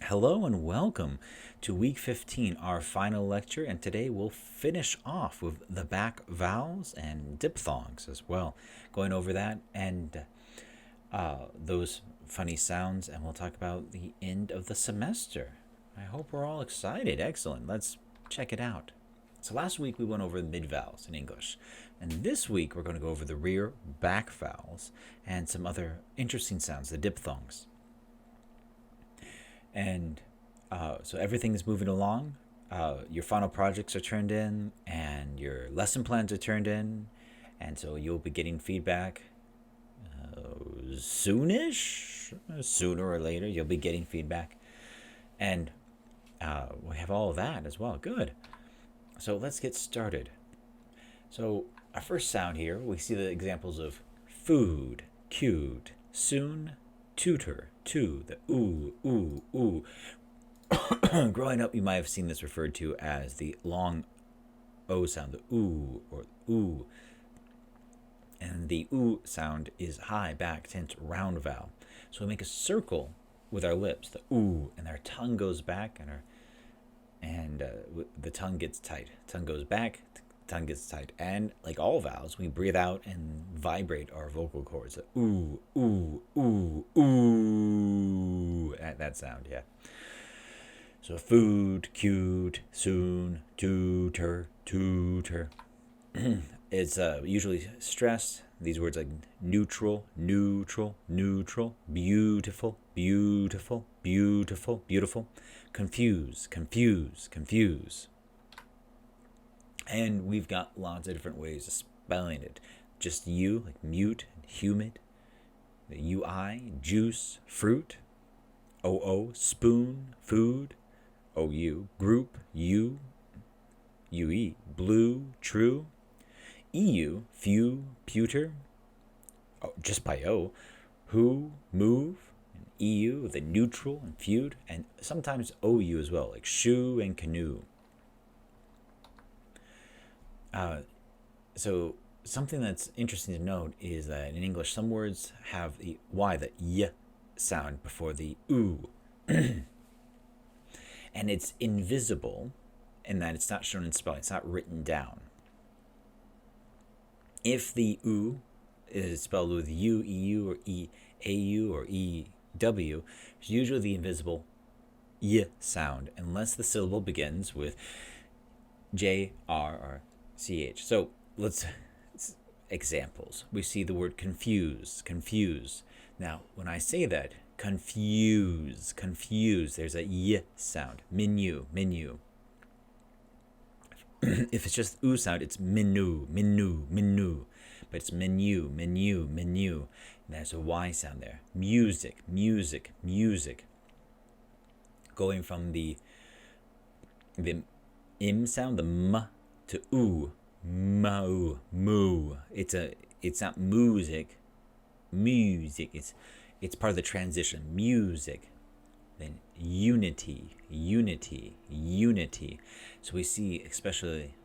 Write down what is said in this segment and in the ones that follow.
Hello and welcome to week 15, our final lecture, and today we'll finish off with the back vowels and diphthongs as well, going over that and those funny sounds, and we'll talk about the end of the semester. I hope we're all excited. Excellent. Let's check it out. So last week we went over the mid vowels in English, and this week we're going to go over the rear back vowels and some other interesting sounds, the diphthongs. And so everything's moving along. Your final projects are turned in, and your lesson plans are turned in, and so you'll be getting feedback soonish, sooner or later. You'll be getting feedback, and we have all of that as well. Good. So let's get started. So our first sound here, we see the examples of food, cute, soon, tutor, to, the ooh. Growing up, you might have seen this referred to as the long O sound, the ooh or ooh. And the ooh sound is high, back, tense, round vowel. So we make a circle with our lips, the ooh, and our tongue goes back, and the tongue gets tight. Tongue goes back, tongue gets tight. And like all vowels, we breathe out and vibrate our vocal cords. The ooh, ooh, ooh, ooh. That sound, yeah. So food, cute, soon, tutor. It's usually stressed. These words like neutral, beautiful, confuse. And we've got lots of different ways of spelling it. Just you, like mute, humid. The UI, juice, fruit. OO, spoon, food. OU, group, UE, blue, true. EU, few, pewter. Oh, just by O. Who, move. And EU, the neutral and feud. And sometimes OU as well, like shoe and canoe. So something that's interesting to note is that in English, some words have the Y, the Y sound before the oo. And it's invisible in that it's not shown in spelling. It's not written down. If the oo is spelled with U, EU, or EAU, or EW, it's usually the invisible Y sound, unless the syllable begins with J, R, or CH. So let's examples. We see the word confuse. Now, when I say that, confuse, there's a Y sound. Menu. If it's just oo sound, it's menu. But it's menu. And there's a Y sound there. Music. Going from the im sound, the m, to oo. Moo. It's not music. It's part of the transition. Music. Then unity. So we see, especially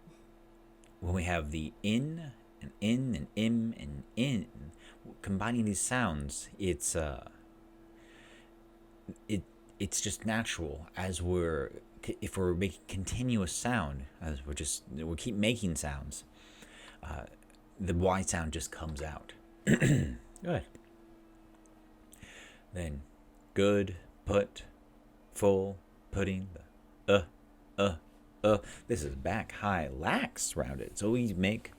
when we have the in and im and in, combining these sounds, it's just natural if we're making continuous sound, as we keep making sounds, the Y sound just comes out. Good. Then good, put, full, pudding, This is back, high, lax, rounded. So we make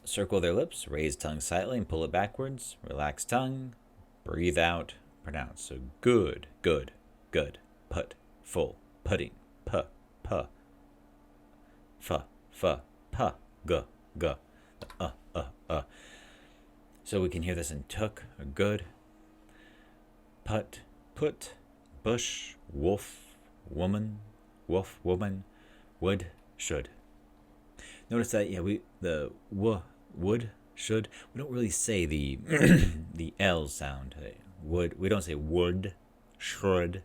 circle their lips, raise tongue slightly and pull it backwards, relax tongue, breathe out, pronounce. So good, put, full, pudding, puh, puh, g. So we can hear this in took, or good, put, bush, wolf, woman, would, should. Notice that the would, should, we don't really say the the L sound. Would, we don't say would, should,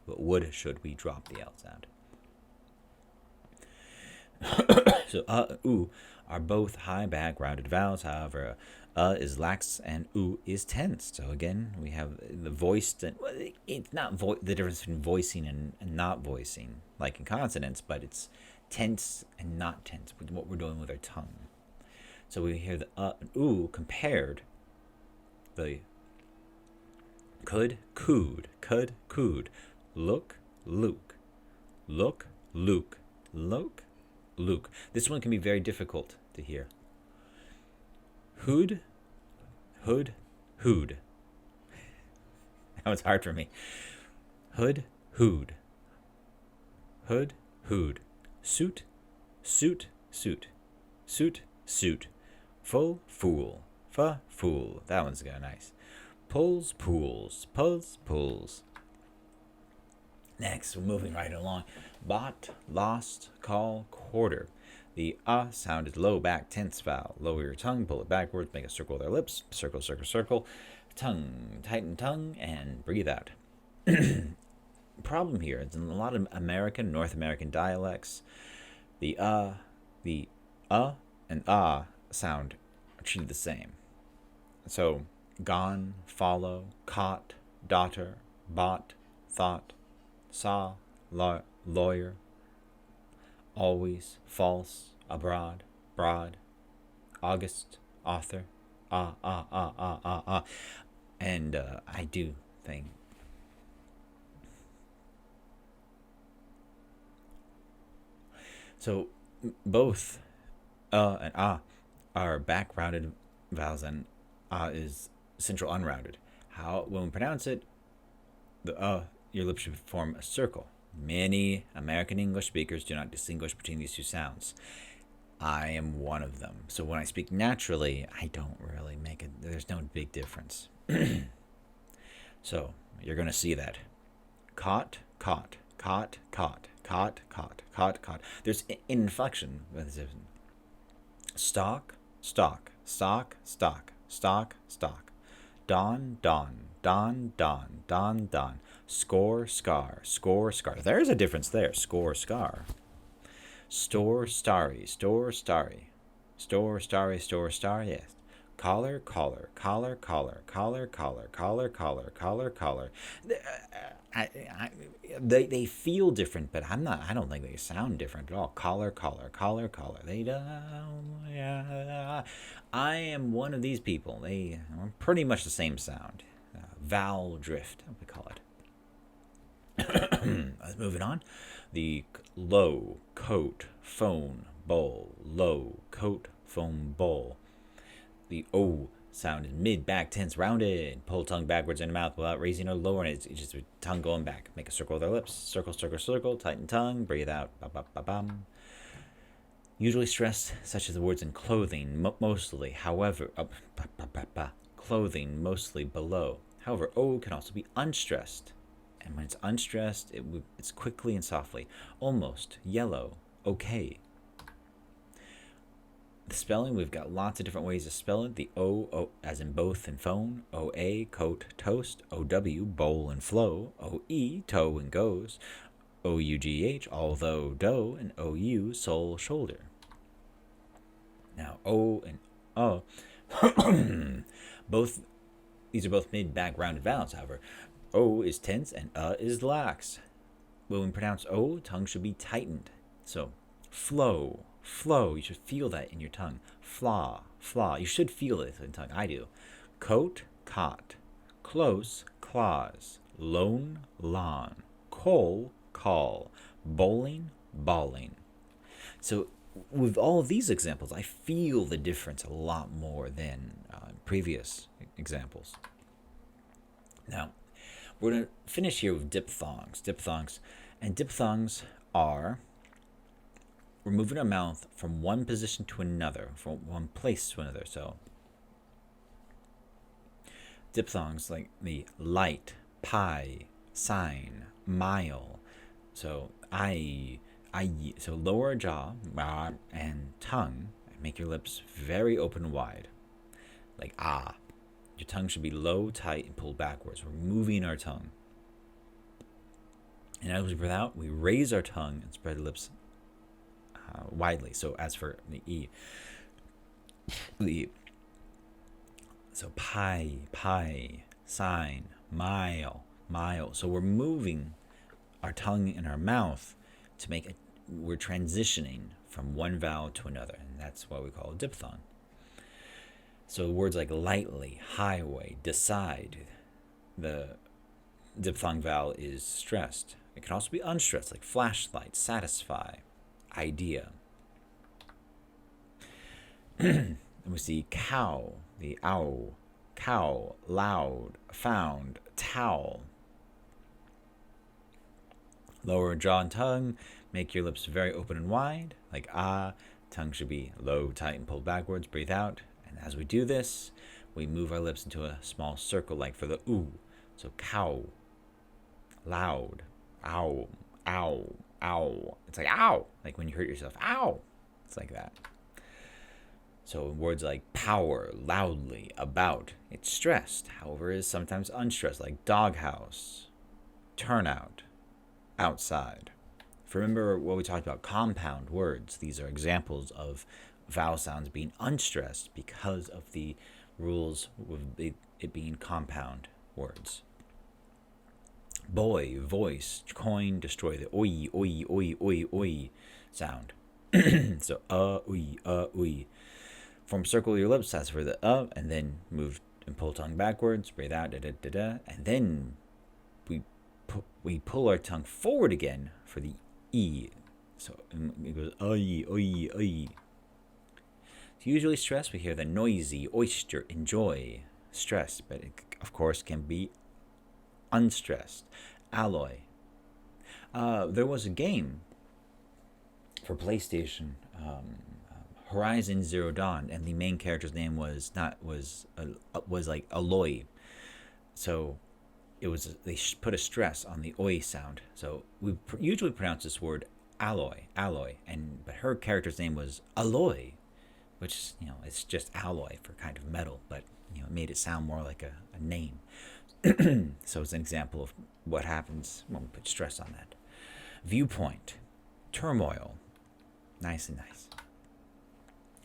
but would, should, we drop the L sound. So ooh, are both high back rounded vowels. However, is lax and u is tense. So again, we have the voiced. It's not the difference between voicing and not voicing, like in consonants, but it's tense and not tense with what we're doing with our tongue. So we hear the and u compared. The could, cood, look, Luke, Luke, Luke. This one can be very difficult to hear. Hood. That was hard for me. Hood. Suit. Full, fool. Fool. That one's got nice. Pulls. Next, we're moving right along. Bought, lost, call, quarter. The sound is low back tense vowel. Lower your tongue, pull it backwards, make a circle with our lips. Circle. Tongue, tighten tongue, and breathe out. Problem here is in a lot of North American dialects, the and sound are treated the same. So, gone, follow, caught, daughter, bought, thought, saw, lawyer, always, false, abroad, broad, August, author, and I do think so. Both and are back rounded vowels, and is central unrounded. How when we pronounce it, the your lips should form a circle. Many American English speakers do not distinguish between these two sounds. I am one of them. So when I speak naturally, I don't really make it. There's no big difference. So you're going to see that. Caught. There's inflection. Stock. Dawn. Score, scar. There's a difference there. Score, scar. Store, starry. Yes. Collar. They feel different, but I don't think they sound different at all. Collar. They don't. Yeah. I am one of these people. They are pretty much the same sound. Vowel drift, we call it. Moving on. The low, coat, phone, bowl. Low, coat, phone, bowl. The O sound is mid, back, tense, rounded. Pull tongue backwards in the mouth without raising or lowering it. It's just a tongue going back. Make a circle with our lips. Circle. Tighten tongue. Breathe out. Ba-ba-ba-bam. Usually stressed, such as the words in clothing, mostly. However, clothing, mostly below. However, O can also be unstressed. And when it's unstressed, it's quickly and softly. Almost, yellow, okay. The spelling, we've got lots of different ways to spell it. The O as in both and phone. O-A, coat, toast. O-W, bowl and flow. O-E, toe and goes. O-U-G-H, although, dough. And O-U, soul, shoulder. Now, O and O, these are both mid-back rounded vowels, however. O is tense and is lax. When we pronounce O, tongue should be tightened. So, flow, you should feel that in your tongue. Flaw, you should feel it in your tongue. I do. Coat, caught. Close, claws. Loan, lawn. Coal, call. Bowling, balling. So, with all of these examples, I feel the difference a lot more than previous examples. Now, we're going to finish here with diphthongs. And diphthongs are, we're moving our mouth from one position to another, from one place to another. So, diphthongs like the light, pie, sign, mile. So, so lower jaw and tongue, make your lips very open and wide, like ah. Your tongue should be low, tight, and pulled backwards. We're moving our tongue. And as we breathe out, we raise our tongue and spread the lips widely. So as for the E, leap. So pi, sign, mile. So we're moving our tongue and our mouth to make it. We're transitioning from one vowel to another, and that's what we call a diphthong. So words like lightly, highway, decide, the diphthong vowel is stressed. It can also be unstressed, like flashlight, satisfy, idea. And we see cow, the ow, cow, loud, found, towel. Lower jaw and tongue, make your lips very open and wide, like ah. Tongue should be low, tight, and pulled backwards. Breathe out. And as we do this, we move our lips into a small circle, like for the oo. So cow, loud, ow, ow, ow. It's like ow, like when you hurt yourself. Ow. It's like that. So words like power, loudly, about, it's stressed. However, is sometimes unstressed, like doghouse, turnout, outside. Remember what we talked about, compound words. These are examples of vowel sounds being unstressed because of the rules of it being compound words. Boy, voice, coin, destroy, the oi sound. So oi. Form circle your lips, that's for the and then move and pull tongue backwards, breathe out, and then we pull our tongue forward again for the E. So it goes oi. So usually stress, we hear the noisy, oyster, enjoy, stress, but it of course can be unstressed. Alloy. There was a game for PlayStation, Horizon Zero Dawn, and the main character's name was like Aloy. So they put a stress on the oi sound. So we usually pronounce this word alloy, but her character's name was Aloy, which it's just alloy for kind of metal, but it made it sound more like a name. So it's an example of what happens when we put stress on that. Viewpoint, turmoil, nice and nice.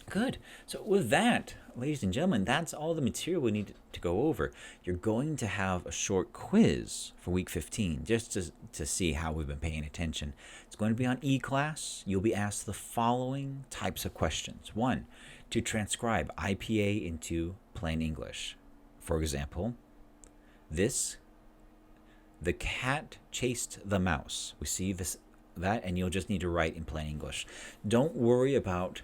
Good. So with that, ladies and gentlemen, that's all the material we need to go over. You're going to have a short quiz for week 15, just to see how we've been paying attention. It's going to be on eClass. You'll be asked the following types of questions. 1, to transcribe IPA into plain English. For example, the cat chased the mouse. We see that, and you'll just need to write in plain English. Don't worry about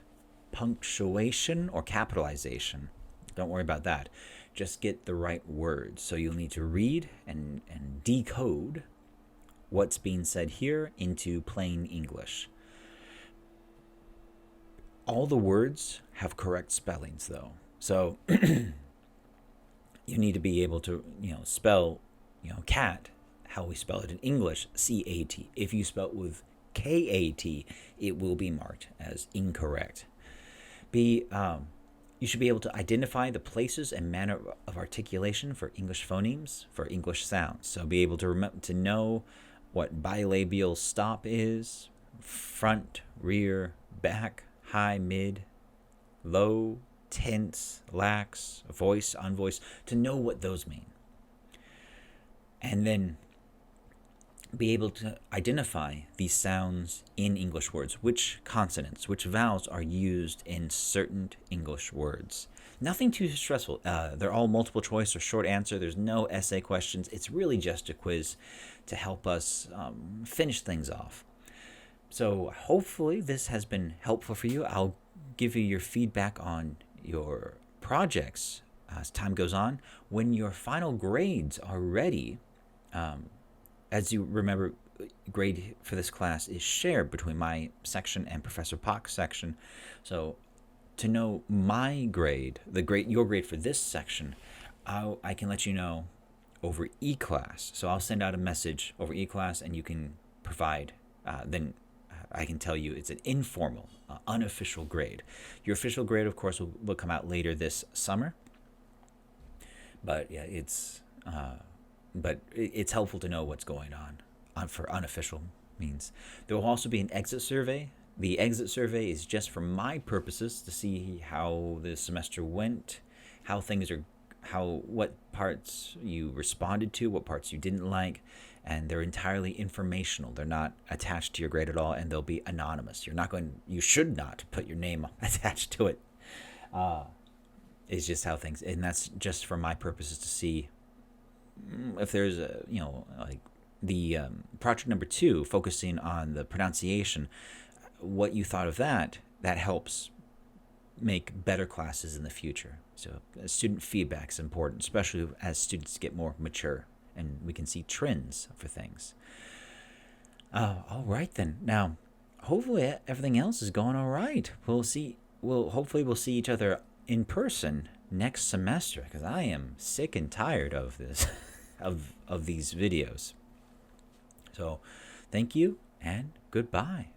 punctuation or capitalization. Don't worry about that. Just get the right words. So you'll need to read and decode what's being said here into plain English. All the words have correct spellings, though. So you need to be able to spell cat how we spell it in English, C-A-T. If you spell it with K-A-T, it will be marked as incorrect. You should be able to identify the places and manner of articulation for English phonemes, for English sounds. So be able to know what bilabial stop is, front, rear, back, high, mid, low, tense, lax, voice, unvoiced, to know what those mean. And then be able to identify these sounds in English words, which consonants, which vowels are used in certain English words. Nothing too stressful. They're all multiple choice or short answer. There's no essay questions. It's really just a quiz to help us finish things off. So hopefully this has been helpful for you. I'll give you your feedback on your projects as time goes on. When your final grades are ready, as you remember, grade for this class is shared between my section and Professor Pak's section. So to know my grade, your grade for this section, I can let you know over eClass. So I'll send out a message over eClass, and you can provide, then I can tell you it's an informal, unofficial grade. Your official grade, of course, will come out later this summer. But yeah, it's helpful to know what's going on for unofficial means. There will also be an exit survey The exit survey is just for my purposes to see how the semester went, how things are, what parts you responded to, what parts you didn't like, and they're entirely informational. They're not attached to your grade at all, and they'll be anonymous. You should not put your name attached to it. It's just how things, and that's just for my purposes to see if there's a, like the project number 2, focusing on the pronunciation, what you thought of that helps make better classes in the future. So student feedback is important, especially as students get more mature and we can see trends for things. All right then. Now, hopefully everything else is going all right. Hopefully we'll see each other in person next semester, because I am sick and tired of this, of these videos. So, thank you and goodbye.